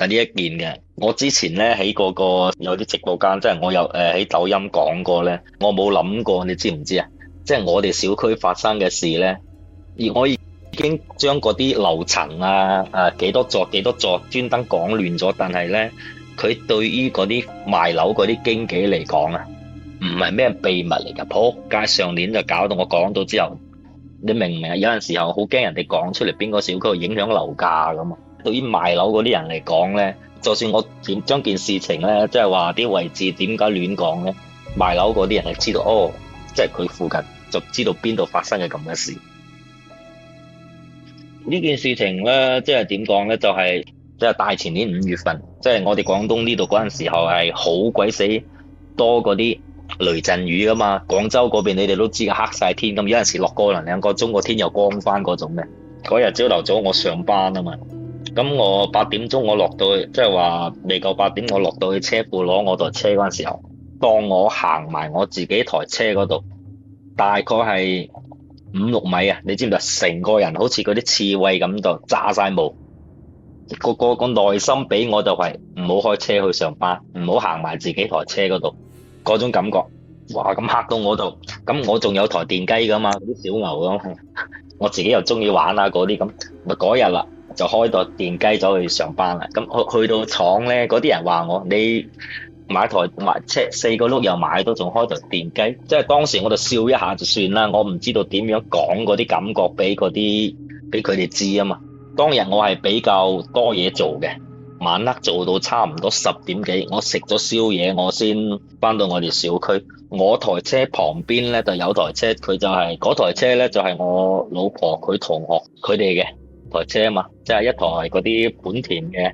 就呢一件嘅。我之前咧喺嗰個有啲直播間，即係我有喺抖音講過咧，我冇諗過，你知唔知啊？即係我哋小區發生嘅事咧，而我已經將嗰啲樓層啊、幾多座幾多座專登講亂咗，但係咧佢對於嗰啲賣樓嗰啲經紀嚟講啊，唔係咩秘密嚟㗎。仆街，上年就搞到我講到之後，你明唔明啊？有陣時候好驚人哋講出嚟邊個小區會影響樓價咁啊。對於賣樓嗰啲人嚟講咧，就算我點將件事情咧，即係話啲位置點解亂講咧，賣樓嗰啲人係知道哦，即係佢附近就知道邊度發生嘅咁嘅事。呢件事情咧，即係點講咧，就係即係大前年5月份，即係我哋廣東呢度嗰陣時候係好鬼死多嗰啲雷陣雨噶嘛。廣州嗰邊你哋都知嘅，黑晒天咁，有陣時落個零兩個鐘個天又光翻嗰種嘅。嗰日朝頭早我上班啊嘛，咁我8點鐘我落到去，即係話未夠8點我落到去車庫攞我台車嗰陣時候，當我行埋我自己台車嗰度，大概係5、6米啊，你知唔知啊？成個人好似嗰啲刺蝟咁就炸晒毛，個內心俾我就係唔好開車去上班，唔好行埋自己台車嗰度，嗰種感覺，哇！咁嚇到我度，咁我仲有台電雞噶嘛，嗰啲小牛咁，我自己又中意玩啊嗰啲咁，咪嗰日啦就開台電雞走去上班啦。咁去到廠咧，嗰啲人話我你買車4個轆又買到，仲開台電雞，即係當時我就笑一下就算啦，我唔知道點樣講嗰啲感覺俾佢哋知啊嘛。當日我係比較多嘢做嘅，晚黑做到差唔多10點幾，我食咗宵夜，我先翻到我哋小區。我台車旁邊咧就有台車，佢就係嗰台車咧就係我老婆佢同學佢哋嘅台車啊嘛，即係一台嗰啲本田嘅。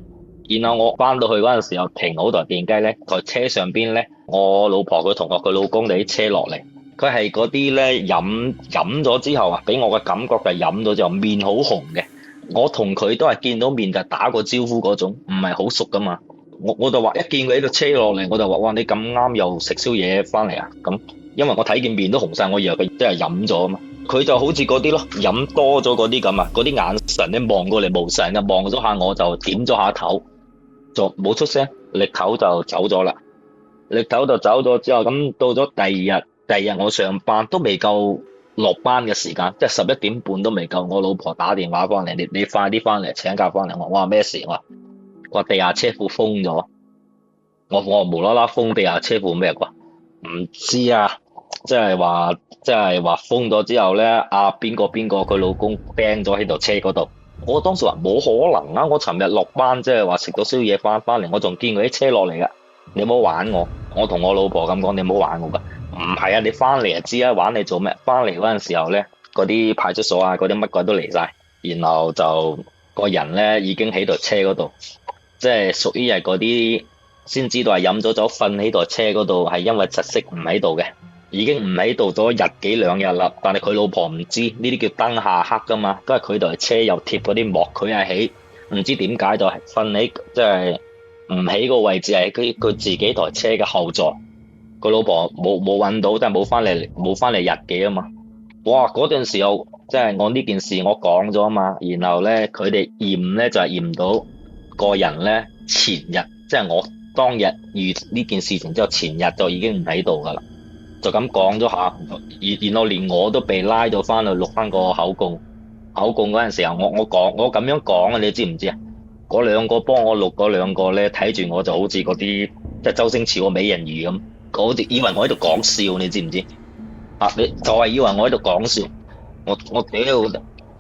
然後我翻到去嗰陣時候停好台電雞咧，台車上邊咧，我老婆佢同學佢老公哋啲車落嚟，佢係嗰啲咧飲咗之後啊，俾我嘅感覺就係飲咗之後面好紅嘅。我同佢都係見到面就打個招呼嗰種，唔係好熟噶嘛。我就話一見佢喺度車落嚟，我就話哇，你咁啱又食宵夜翻嚟啊？咁因為我睇見面都紅晒，我以為佢真係飲咗啊嘛。佢就好似嗰啲咯，飲多咗嗰啲咁啊，嗰啲眼神咧望過嚟無神啊，望咗下我就點咗下頭，就冇出聲，力頭就走咗啦。力頭就走咗之後，咁到咗第二日我上班都未夠落班嘅時間，即係11點半都未夠。我老婆打電話翻嚟，你快啲翻嚟請假翻嚟。我話咩事？我話地下車庫封咗。我無啦啦封地下車庫咩啩？唔知啊，即係話封咗之後咧，邊個佢老公釘咗喺度車嗰度。我當時話冇可能啊！我尋日落班即係話食到宵夜翻嚟，我仲見佢啲車落嚟噶。你唔好玩我，我同我老婆咁講，你唔好玩我噶。唔係啊，你翻嚟就知啊，玩你做咩？翻嚟嗰陣時候咧，嗰啲派出所啊，嗰啲乜鬼都嚟晒，然後就個人咧已經喺度車嗰度，即係屬於係嗰啲先知道係飲咗酒瞓喺度車嗰度，係因為窒息唔喺度嘅，已經唔喺度咗日幾兩日啦。但係佢老婆唔知，呢啲叫燈下黑噶嘛，因為佢台車又貼嗰啲膜，佢係喺唔知點解就係瞓喺即係唔喺個位置，係佢自己台車嘅後座。個老婆冇揾到，即係冇翻嚟日幾啊嘛。哇！嗰陣時候即係我呢件事我講咗啊嘛，然後咧佢哋驗咧就係驗到個人咧前日，即係我當日遇呢件事情之後前日就已經唔喺度噶啦，就咁講咗下，然後連我都被拉咗翻去錄翻個口供。口供嗰陣時候我咁樣講啊，你知唔知啊？嗰兩個幫我錄嗰兩個咧睇住我就好似嗰啲即係周星馳個美人魚咁。好似以為我喺度講笑，你知唔知？啊，你就係以為我喺度講笑，我屌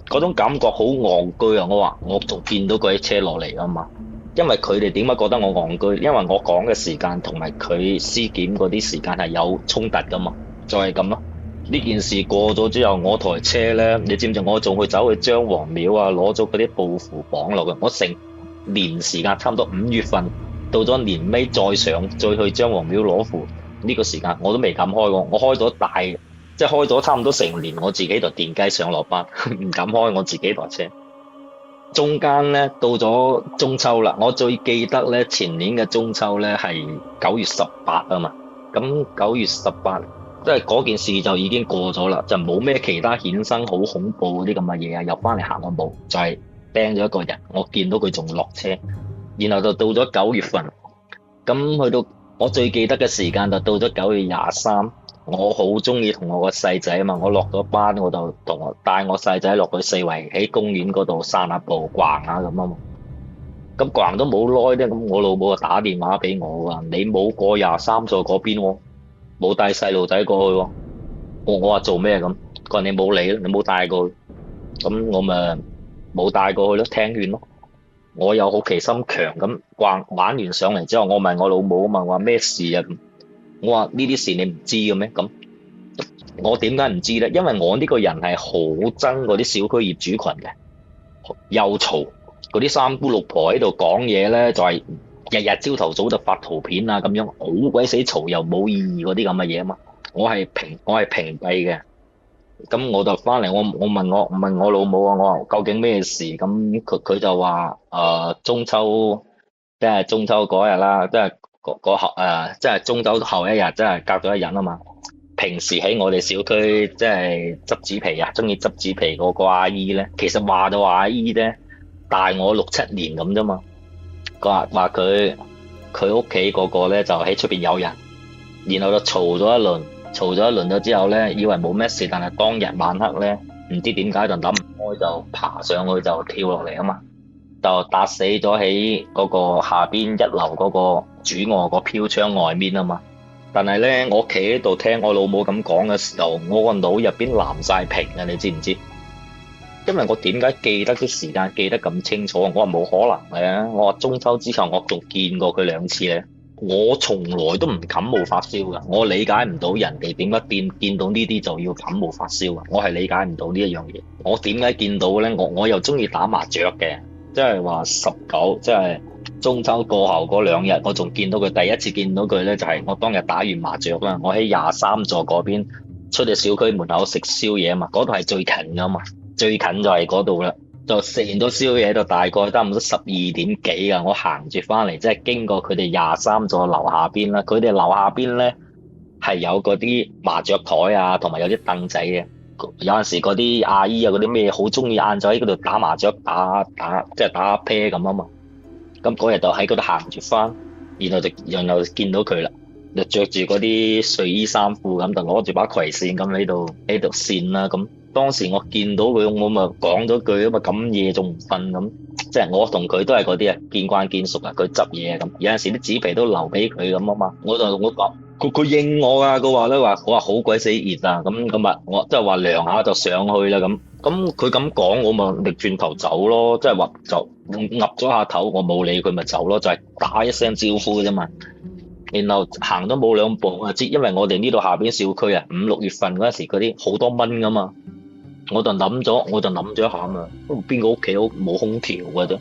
嗰種感覺好戇居啊！我話我仲見到嗰啲車落嚟啊嘛，因為佢哋點解覺得我戇居？因為我講嘅時間同埋佢屍檢嗰啲時間係有衝突噶嘛，就係咁咯。呢件事過咗之後，我台車咧，你知唔知？我仲走去張王廟啊，攞咗嗰啲報符綁落去。我成年時間差唔多5月份。到咗年尾再去張王廟攞符，呢個時間我都未敢開過，我開咗即係開咗差唔多成年，我自己台電雞上落班，唔敢開我自己台車。中間咧到咗中秋啦，我最記得咧前年嘅中秋咧係9月18啊嘛，咁9月18即係嗰件事就已經過咗啦，就冇咩其他衍生好恐怖嗰啲咁嘅嘢啊，又翻嚟行我冇，就係釘咗一個人，我見到佢仲落車。然後就到咗9月份，咁去到我最記得嘅時間就到咗9月23。我好中意同我個細仔啊嘛，我落咗班我就帶我細仔落去四圍喺公園嗰度散下步、逛下咁啊嘛。咁逛都冇耐咧，咁我老母就打電話俾我話：你冇過23座嗰邊喎，冇帶細路仔過去喎。我話做咩咁？佢話你冇理啦，你冇帶過去。咁我咪冇帶過去咯，聽勸咯。我有好奇心強咁逛玩完上嚟之後，我問我老母啊嘛，話咩事啊咁？我話呢啲事你唔知嘅咩？咁我點解唔知咧？因為我呢個人係好憎嗰啲小區業主群嘅，又嘈，嗰啲三姑六婆喺度講嘢咧，就係日日朝頭早就發圖片啊咁樣，好鬼死嘈又冇意義嗰啲咁嘅嘢啊嘛。我係屏蔽嘅。咁我就翻嚟，我問我老母啊，我話究竟咩事？咁佢就話中秋，即係中秋嗰日啦，即係即係中秋後一日，即係隔咗一日啊嘛。平時喺我哋小區即係執紙皮啊，中意執紙皮嗰個阿姨咧，其實話就話阿姨咧，大我6、7年咁啫嘛。話佢屋企個個咧就喺出邊有人，然後就嘈咗一輪咗之後咧，以為冇咩事，但係當日晚黑咧，唔知點解就諗唔開，就爬上去就跳落嚟啊嘛，就打死咗喺嗰個下邊1樓嗰個主臥個飄窗外面啊嘛。但係咧，我企喺度聽我老母咁講嘅時候，我個腦入邊藍晒屏啊！你知唔知？因為我點解記得啲時間記得咁清楚？我話冇可能嘅，我話中秋之後我仲見過佢2次咧。我從來都唔感冒發燒噶，我理解唔到人哋點解見到呢啲就要感冒發燒噶，我係理解唔到呢一樣嘢。我點解見到咧？我又中意打麻雀嘅，即係話19，即係中秋過後嗰2日，我仲見到佢第一次見到佢咧，就係我當日打完麻雀啦，我喺23座嗰邊出去小區門口食宵夜啊嘛，嗰度係最近噶嘛，最近就係嗰度啦。就食完咗宵夜，就大概差唔多12點幾啊！我行住翻嚟，即係經過佢哋23座樓下邊啦。佢哋樓下邊咧係有嗰啲麻雀台啊，同埋有啲凳仔嘅。有陣時嗰啲阿姨啊，嗰啲咩好中意晏晝喺嗰度打麻雀，即係打啤咁啊嘛。咁嗰日就喺嗰度行住翻，然後就見到佢啦，就着住嗰啲睡衣衫褲咁，就攞住把葵扇咁喺度扇啦咁。當時我見到佢，我咪講咗句啊嘛，咁夜仲唔瞓咁，即係我同佢都係嗰啲啊，見慣見熟啊，佢執嘢啊咁，有陣時啲紙皮都留俾佢咁啊嘛，我就同佢講，佢應我啊，佢話咧我話好鬼死熱啊，咁啊，我即係話涼下就上去啦咁佢咁講，我咪逆轉頭走咯，即係話就岌咗下頭，我冇理佢咪走咯，就係打一聲招呼啫嘛。然後行都冇2步，我知，因為我哋呢度下邊小區啊，5、6月份嗰陣時嗰啲好多蚊噶嘛。我就諗咗一下嘛，邊個屋企冇空調嘅啫？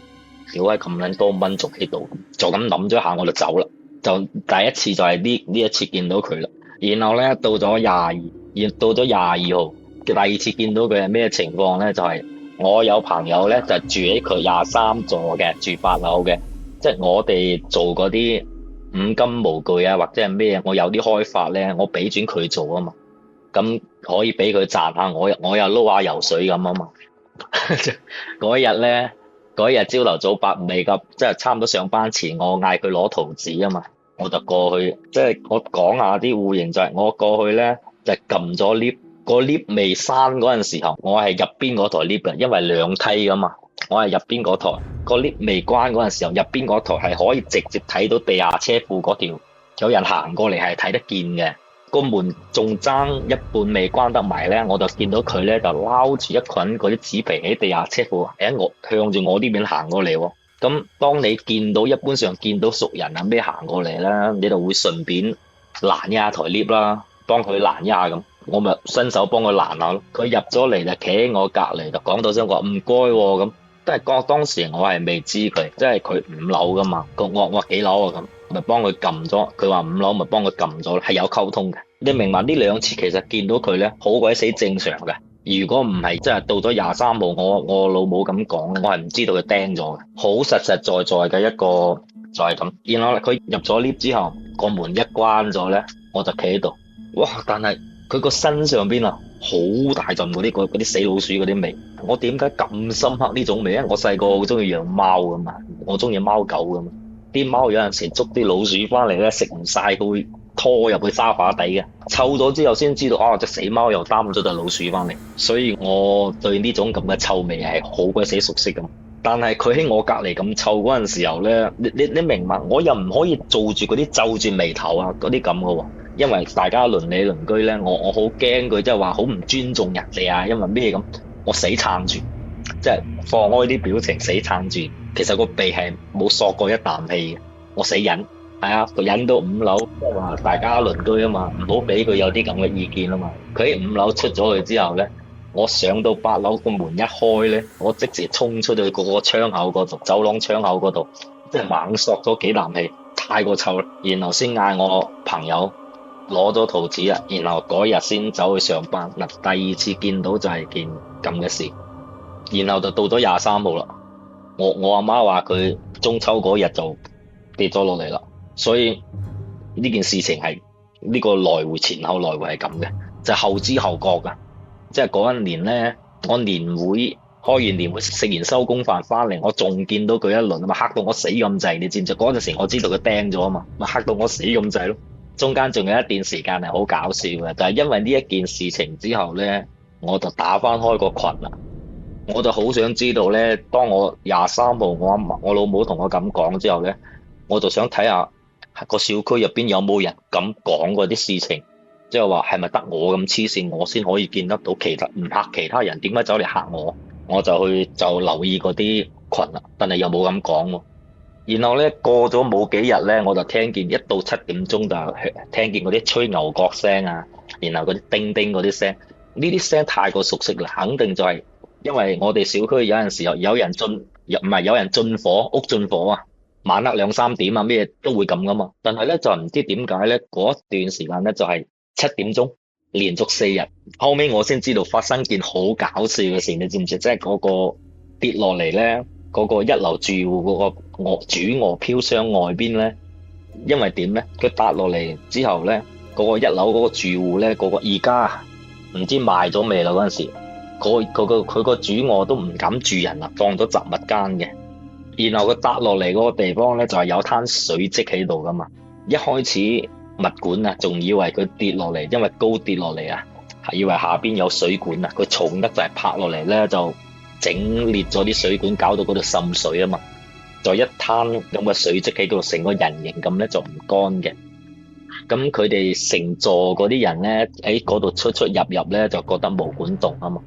屌係咁撚多蚊仲喺度，就咁諗咗一下我就走啦。就第一次就係呢一次見到佢啦。然後咧到咗22號，第2次見到佢係咩情況咧？就係我有朋友咧就住喺佢23座嘅，住8樓嘅，即係我哋做嗰啲五金模具啊或者係咩，我有啲開發咧，我俾轉佢做啊嘛。咁可以俾佢賺下，我又撈下游水咁啊嘛。嗰日朝頭早8未及，即係差唔多上班前，我嗌佢攞圖紙啊嘛，我就過去，即係我講下啲戶型就係我過去咧就撳咗 lift，個 lift 未閂嗰陣時候，我係入邊嗰台 lift 嘅，因為2梯噶嘛，我係入邊嗰台，個 lift 未關嗰陣時候，入邊嗰台係可以直接睇到地下車庫嗰條有人行過嚟係睇得見嘅。個門仲爭一半未關得埋咧，我就見到佢咧就撈住一捆嗰啲紙皮喺地下車庫，我向住我呢邊行過嚟喎。咁當你一般上見到熟人啊咩行過嚟啦，你就會順便攔一下台 lift 啦，幫佢攔一下咁，我咪伸手幫佢攔下咯。佢入咗嚟就企喺我隔離，就講到聲話唔該喎咁，都係當時我係未知佢，即係佢5樓噶嘛，我幾樓啊咁。咪幫佢撳咗，佢話5樓咪幫佢撳咗，係有溝通嘅。你明白呢2次其實見到佢咧，好鬼死正常嘅。如果唔係，即係到咗23號，我老母咁講，我係唔知道佢釘咗嘅。好實實在在嘅一個就係咁。然後佢入咗 lift 之後，個門一關咗咧，我就企喺度。哇！但係佢個身上邊啊，好好大陣嗰啲死老鼠嗰啲味。我點解咁深刻呢種味咧？我細個好中意養貓噶嘛，我中意貓狗噶嘛。啲貓有陣時捉啲老鼠翻嚟咧，食唔晒，佢會拖入去沙發底嘅，臭咗之後先知道啊，隻死貓又擔咗隻老鼠翻嚟。所以我對呢種咁嘅臭味係好鬼死熟悉咁。但係佢喺我隔離咁臭嗰陣時候咧，你明白？我又唔可以做住嗰啲皺住眉頭啊嗰啲咁嘅喎，因為大家鄰里鄰居咧，我好驚佢即係話好唔尊重人哋啊，因為咩咁？我死撐住，即係放開啲表情死撐住。其實個鼻係冇索過一啖氣嘅，我死忍。係啊，忍到5樓，即係話大家鄰居啊嘛，唔好俾佢有啲咁嘅意見啊嘛。佢喺5樓出咗去之後咧，我上到8樓個門一開咧，我即時衝出去嗰個窗口嗰度，走廊窗口嗰度，即係猛索咗幾啖氣，太過臭啦。然後先嗌我朋友攞咗圖紙啊，然後嗰日先走去上班。嗱，第二次見到就係件咁嘅事，然後就到咗23號啦。我阿媽話佢中秋嗰日就跌咗落嚟啦，所以呢件事情係呢個來回前後來回係咁嘅，就後知後覺噶。即係嗰一年咧，我年會開完年會食完收工飯翻嚟，我仲見到佢一輪啊嘛，嚇到我死咁滯，你知唔知？嗰陣時我知道佢釘咗啊嘛，咪嚇到我死咁滯咯。中間仲有一段時間係好搞笑嘅，就係因為呢一件事情之後咧，我就打翻開個群啦。我就好想知道咧，當我23號我老母同我咁講之後咧，我就想睇下個小區入邊有冇人咁講嗰啲事情，即係話係咪得我咁黐線，我先可以見得到其他唔嚇其他人，點解走嚟嚇我？我就留意嗰啲群啦，但係又冇咁講喎。然後咧過咗冇幾日咧，我就聽見一到7點鐘就聽見嗰啲吹牛角聲啊，然後嗰啲叮叮嗰啲聲，呢啲聲太過熟悉啦，肯定就係因為我哋小區有陣時候有人有人進火屋進火啊，晚黑2、3點啊咩都會咁噶嘛。但係咧就唔知點解咧嗰一段時間咧就係7點鐘連續4日，後尾我先知道發生件好搞笑嘅事，你知唔知？即係嗰個跌落嚟咧，嗰個1樓住戶嗰個主臥飄箱外邊咧，因為點咧？佢跌落嚟之後咧，嗰個1樓嗰個住戶咧，嗰個而家唔知賣咗未啦嗰陣時。佢個主臥都唔敢住人啦，當咗雜物間嘅。然後佢跌落嚟嗰個地方咧，就係有灘水積喺度噶嘛。一開始物管啊，仲以為佢跌落嚟，因為高跌落嚟啊，係以為下邊有水管啊。佢重得就係拍落嚟咧，就整裂咗啲水管，搞到嗰度滲水啊嘛。就一灘咁嘅水積喺度，成個人形咁咧就唔乾嘅。咁佢哋成座嗰啲人咧喺嗰度出入咧，就覺得毛管戙啊嘛。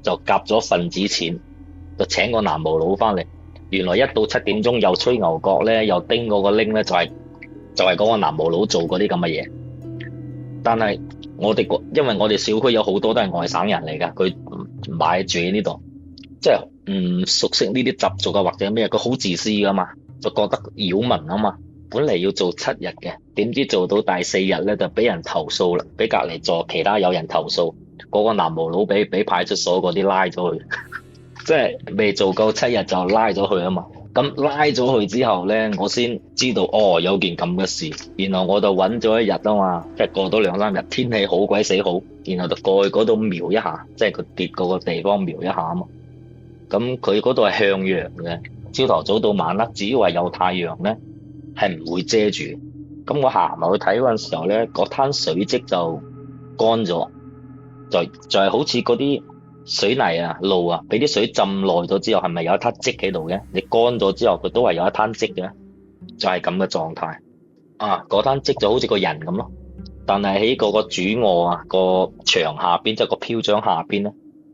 就夾咗份子錢，就請個南無佬翻嚟。原來一到7點鐘又吹牛角咧，又叮嗰個鈴咧，就係嗰個南無佬做嗰啲咁嘅嘢。但係因為我哋小區有好多都係外省人嚟㗎，佢唔買住喺呢度，即係唔熟悉呢啲習俗啊或者咩，佢好自私㗎嘛，就覺得擾民啊嘛。本嚟要做7日嘅，點知做到第4日咧就俾人投訴啦，俾隔離座其他有人投訴。嗰個南無佬俾派出所嗰啲拉咗去，即係未做夠7日就拉咗去啊嘛。咁拉咗去之後咧，我先知道哦有件咁嘅事。然後我就揾咗一日啊嘛，即係過多2、3日，天氣好鬼死好，然後就過去嗰度瞄一下，即係佢跌嗰個地方瞄一下啊嘛。咁佢嗰度係向陽嘅，朝頭早到晚黑，只要係有太陽咧，係唔會遮住。咁我行埋去睇嗰陣時候咧，嗰灘水漬就乾咗。就係好似嗰啲水泥啊路啊，俾啲水浸耐咗之後，係咪有一灘漬喺度嘅？你乾咗之後，佢都係有一灘漬嘅，就係咁嘅狀態。啊，嗰灘漬就好似個人咁咯，但係喺嗰個主臥啊個牆下邊，即係個飄張下邊咧，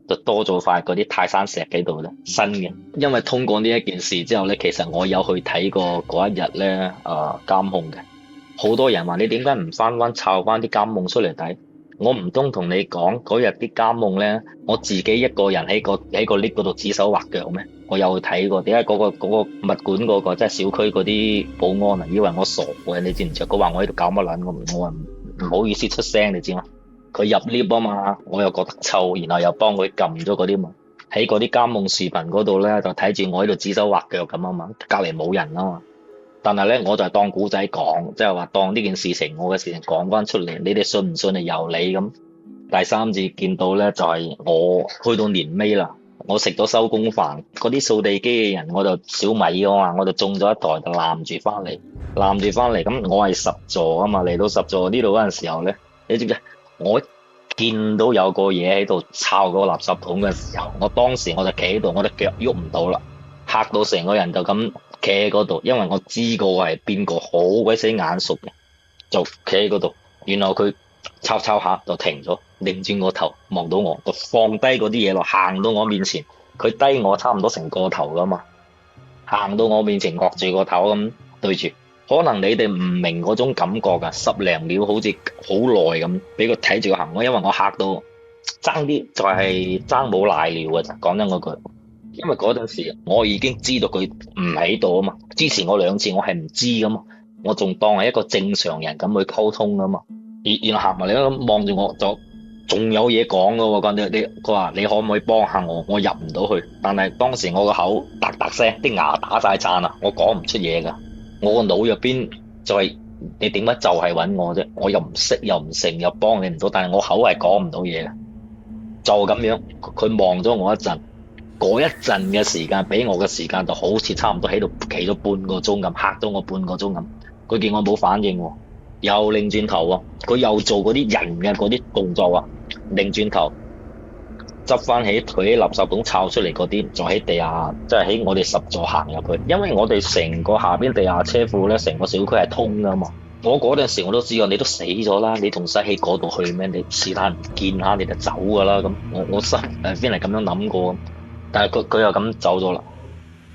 就多咗塊嗰啲泰山石喺度咧，新嘅。因為通過呢一件事之後咧，其實我有去睇過嗰一日咧監控嘅，好多人話你點解唔翻抄翻啲監控出嚟睇？我唔通同你講嗰日啲監控咧，我自己一個人喺個 lift 嗰度指手畫腳咩？我有去睇過，點解嗰個物管嗰個即係小區嗰啲保安啊，以為我傻嘅，你知唔知？佢話我喺度搞乜撚，我話唔好意思出聲，你知嗎？佢入 lift 啊嘛，我又覺得臭，然後又幫佢撳咗嗰啲嘛，喺嗰啲監控視頻嗰度咧，就睇住我喺度指手畫腳咁啊嘛，隔離冇人啊嘛。但係咧，我就係當古仔講，即係話當呢件事情我嘅事情講翻出嚟，你哋信唔信係由你咁。第三次見到咧，就係我去到年尾啦，我食咗收工飯，嗰啲掃地機嘅人我就小米啊嘛，我就中咗一台就攬住翻嚟，咁我係十座啊嘛，嚟到十座呢度嗰陣時候咧，你知唔知？我見到有個嘢喺度抄嗰個垃圾桶嘅時候，我當時我就企喺度，我隻腳喐唔到啦，嚇到成個人就咁企喺嗰度，因為我知個係邊個，好鬼死眼熟嘅，就企喺嗰度，然後佢抄抄下就停咗，擰轉個頭望到我，就放低嗰啲嘢落，行到我面前，佢低我差唔多成個頭噶嘛，行到我面前，擱住個頭咁對住。可能你哋唔明嗰種感覺噶，十零秒好似好耐咁，俾佢睇住個行為，因為我嚇到爭啲就係爭冇瀨尿嘅咋，講真嗰句。因為嗰陣時我已經知道佢唔喺度啊嘛，之前我兩次我係唔知噶嘛，我仲當係一個正常人咁去溝通噶嘛，然後行埋嚟咁望住我就仲有嘢講噶喎，佢話你可唔可以幫下我？我入唔到去，但係當時我個口嗒嗒聲，啲牙打晒顫啊，我講唔出嘢噶。我個腦入邊就係、你點解就係揾我啫？我又唔識又唔成又幫你唔到，但係我口係講唔到嘢嘅，就咁樣。佢望咗我一陣，嗰一陣嘅時間俾我嘅時間就好似差唔多喺度企咗半個鐘咁，嚇咗我半個鐘咁。佢見我冇反應喎，又擰轉頭喎，佢又做嗰啲人嘅嗰啲動作啊，擰轉頭。執翻起佢喺垃圾桶抄出嚟嗰啲，就喺地下，即係喺我哋十座行入去。因為我哋成個下邊地下車庫咧，成個小區係通噶嘛。我嗰陣時我都知道，你都死咗啦，你仲使喺嗰度去咩？你是但唔見下你就走噶啦。咁我心邊係咁樣諗過，但係佢又咁走咗啦，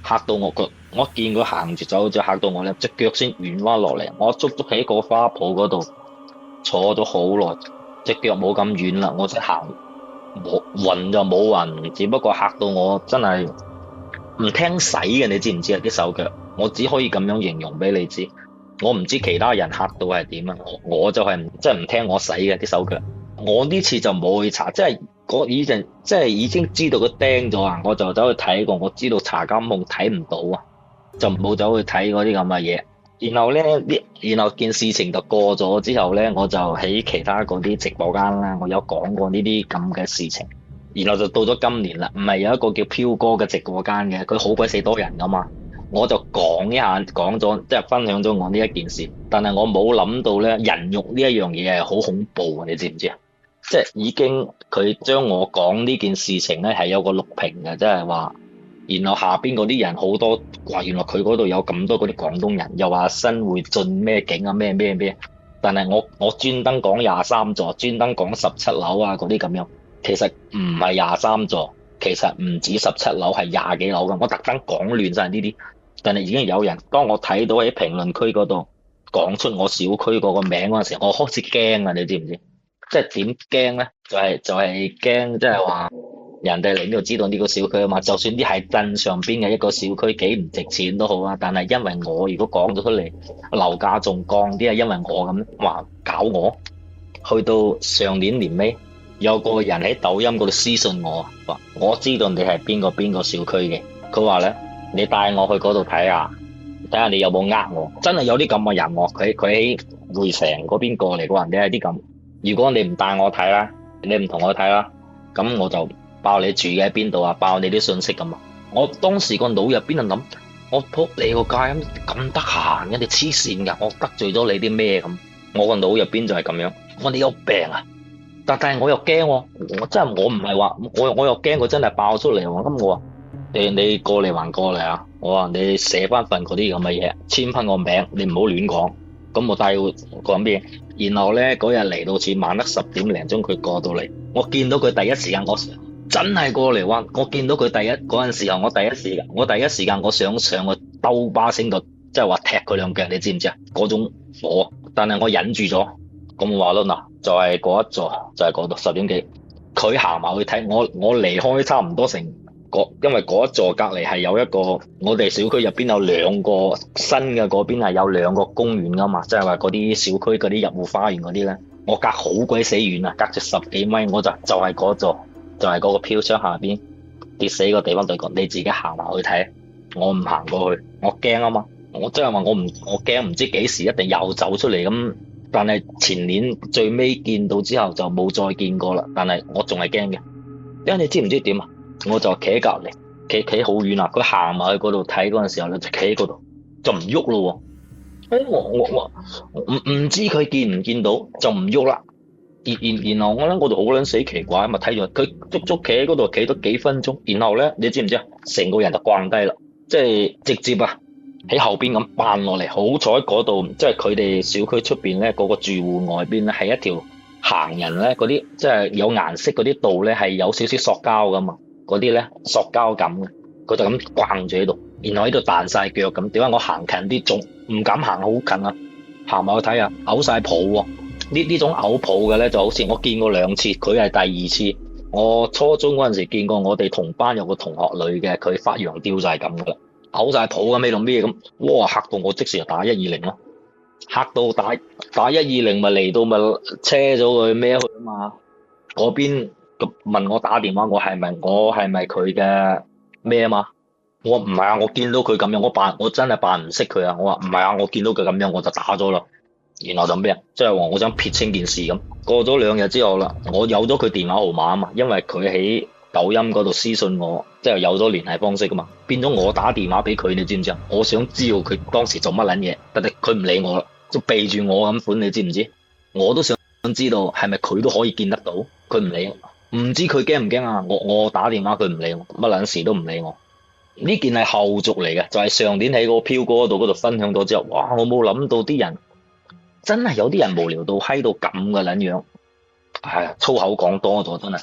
嚇到我見佢行住走咗，嚇到我咧隻腳先軟翻落嚟。我足足喺個花圃嗰度坐咗好耐，隻腳冇咁軟啦，我先行。冇暈就冇暈，只不過嚇到我真係唔聽使嘅，你知唔知啊？啲手腳，我只可以咁樣形容俾你知。我唔知其他人嚇到係點啊，我就係即係唔聽我使嘅啲手腳。我呢次就冇去查，即係已經知道佢釘咗啊，我就走去睇過，我知道查監控睇唔到啊，就冇走去睇嗰啲咁嘅嘢。然後件事情就過咗之後咧，我就喺其他嗰啲直播間啦，我有講過呢啲咁嘅事情。然後就到咗今年啦，唔係有一個叫飄哥嘅直播間嘅，佢好鬼死多人噶嘛，我就講咗即係分享咗我呢一件事。但係我冇諗到咧，人肉呢一樣嘢係好恐怖啊！你知唔知啊？即係已經佢將我講呢件事情咧係有個錄屏嘅，即係話。然後下邊嗰啲人好多話，原來佢嗰度有咁多嗰啲廣東人，又話新會進咩景啊咩咩咩，但係我專登講23座，專登講17樓啊嗰啲咁樣，其實唔係23座，其實唔止17樓，係20幾樓㗎，我特登講亂晒呢啲，但係已經有人當我睇到喺評論區嗰度講出我小區嗰個名嗰陣時候，我開始驚啊！你知唔知？即係點驚咧？就係驚，即係話。人哋嚟呢度知道呢個小區啊嘛，就算啲係鎮上邊嘅一個小區幾唔值錢都好啊，但係因為我如果講咗出嚟，樓價仲降啲啊，因為我咁話搞我。去到上年年尾，有個人喺抖音嗰度私信我，話我知道你係邊個小區嘅，佢話咧你帶我去嗰度睇下你有冇呃我，真係有啲咁嘅人喎，佢喺匯城嗰邊過嚟嘅話，你係啲咁，如果你唔帶我睇啦，你唔同我睇啦，咁我就。爆你住嘅喺邊度啊！爆你啲信息咁啊！我當時個腦入邊就諗，我仆你個街咁得閒嘅，你黐線噶！我得罪咗你啲咩咁？我個腦入邊就係咁樣。我你有病啊！但係我又驚喎，我真係我唔係話我又驚佢真係爆出嚟喎。咁我話你過嚟還過嚟啊！我話你寫翻份嗰啲咁嘅嘢，簽翻個名，你唔好亂講。咁我帶佢講咩？然後咧嗰日嚟到似晚黑10點零鐘，佢過到嚟，我見到佢第一時間真係過嚟話，我見到佢嗰陣時候，我第一時間我想上個兜巴星度，即係話踢佢兩腳，你知唔知啊？嗰種火，但係我忍住咗。咁我話咯嗱，就係嗰一座，就係嗰度10點幾，佢行埋去睇我離開差唔多因為嗰一座隔籬係有一個，我哋小區入邊有2個新嘅，嗰邊係有2個公園噶嘛，即係話嗰啲小區嗰啲入戶花園嗰啲咧，我隔好鬼死遠啊，隔住10幾米，我就係嗰座。就係嗰個飄窗下邊跌死個地方對角，你自己行埋去睇，我唔行過去，我驚啊嘛，我真係話我驚唔知幾時一定又走出嚟咁但係前年最尾見到之後就冇再見過啦。但係我仲係驚嘅，因為你知唔知點啊？我就企喺隔離，企好遠啦。佢行埋去嗰度睇嗰陣時候咧，就企喺嗰度就唔喐咯喎。我唔知佢見唔見到就唔喐啦。然後我咧我就好撚死奇怪，咪睇住佢足足企喺嗰度企咗幾分鐘，然後咧你知唔知啊？成個人就慣低啦，即係直接啊喺後邊咁扮落嚟。好彩嗰度即係佢哋小區出邊咧，嗰個住戶外邊咧係一條行人咧嗰啲即係有顏色嗰啲道咧係有少少塑膠噶嘛，嗰啲咧塑膠感嘅，佢就咁逛住喺度，然後喺度彈晒腳咁。點解我行近啲仲唔敢行好近啊？行埋去睇下，嘔晒泡喎！呢種嘔泡嘅咧，就好似我見過兩次，佢係第二次。我初中嗰陣時見過，我哋同班有個同學女嘅，佢發羊吊就係咁噶啦，嘔晒泡咁，咩同咩咁，哇嚇到我即時就打120咯，嚇到打120咪嚟到咪車咗佢孭去啊嘛，嗰邊問我打電話，我係咪佢嘅咩啊嘛？我唔係啊，我見到佢咁樣，我真係扮唔識佢啊！我話唔係啊，我見到佢咁樣我就打咗啦。然後就咩啊？即係話我想撇清件事咁。過咗2日之後啦，我有咗佢電話號碼啊嘛，因為佢喺抖音嗰度私信我，即係有咗聯繫方式噶嘛。變咗我打電話俾佢，你知唔知啊？我想知道佢當時做乜撚嘢，但係佢唔理我啦，就避住我咁款，你知唔知？我都想知道係咪佢都可以見得到，佢唔理我，唔知佢驚唔驚啊？我打電話佢唔理我，乜撚事都唔理我。呢件係後續嚟嘅，就係上年喺個飄哥嗰度分享咗之後，哇！我冇諗到啲人。真係有啲人無聊到閪到咁嘅撚樣，係粗口講多咗真係。